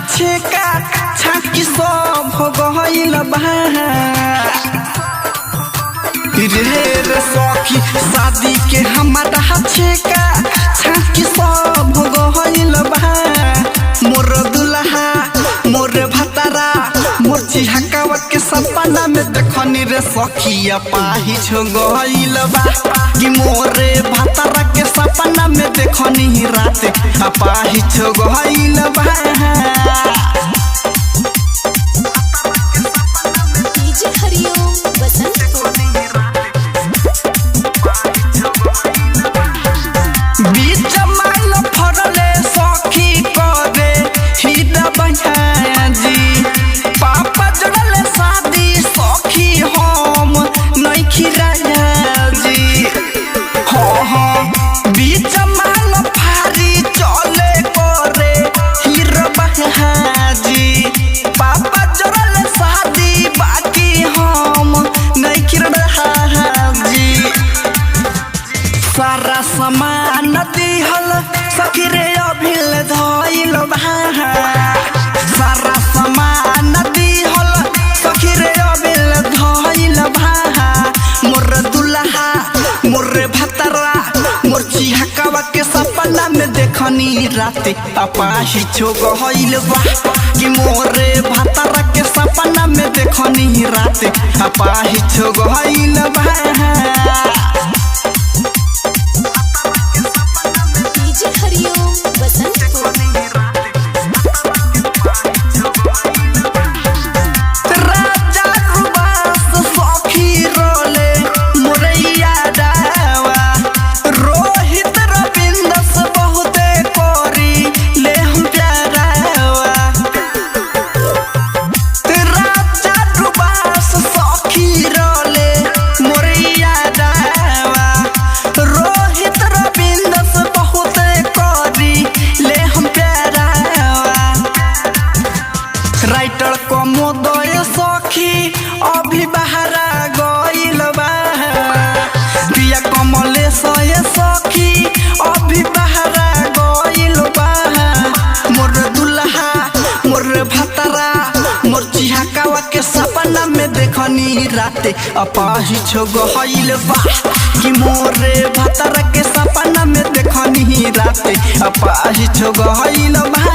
छेका छाकी सब हो गइल बा रे सखी शादी के हमारा छेका छाकी सब हो गइल बा मोर दुल्हा मोर भतारा मोर चिहकावा के सपना में देखनी रे सखिया पाही छो गइल बा कि मोरे भतारा के सपना में देखनी रात पाही छो गइल बा डीजे हरिओम बसंत बीच माइल फरले सखी करे हिदा बहाजी पापा जोड़ले शादी सखी हम नइखी राजी हो बीच माइल फारी चले करे हिरा बहाजी पापा जोड़ले शादी बाकी हम नइखी राजी सारा समान दिहल सखी रे अभिल धइल बा सारा समान दिहल सखी रे अभिल धइल बा मोर दुल्हा मोर भतारा मोर चिहकावा के सपना में देखनी रात अपाही छो गइल बा कि मोरे भतारा के सपना में देखनी रात अपाही छो गइल बा डीजे हरिओम बसंत राजा रुबास सखी रोले मोरैया डावा रोहित रविंदस बहुते कोरी ले हम प्यारावा राजा रुबास सखी रोले मोरैया डावा रोहित रविंदस बहुते कोरी ले हम प्यारावा राइटर कमोदय सखी अभी बहरा गइल बा पिया कमलेश सखी अभी बहरा गइल बा मोर दुल्हा मोर भतारा मोर चिहकावा के सपना में देखनी रात अपाही छो गइल बा कि मोरे भतारा के सपना में देखनी रात अपाही छो गइल बा।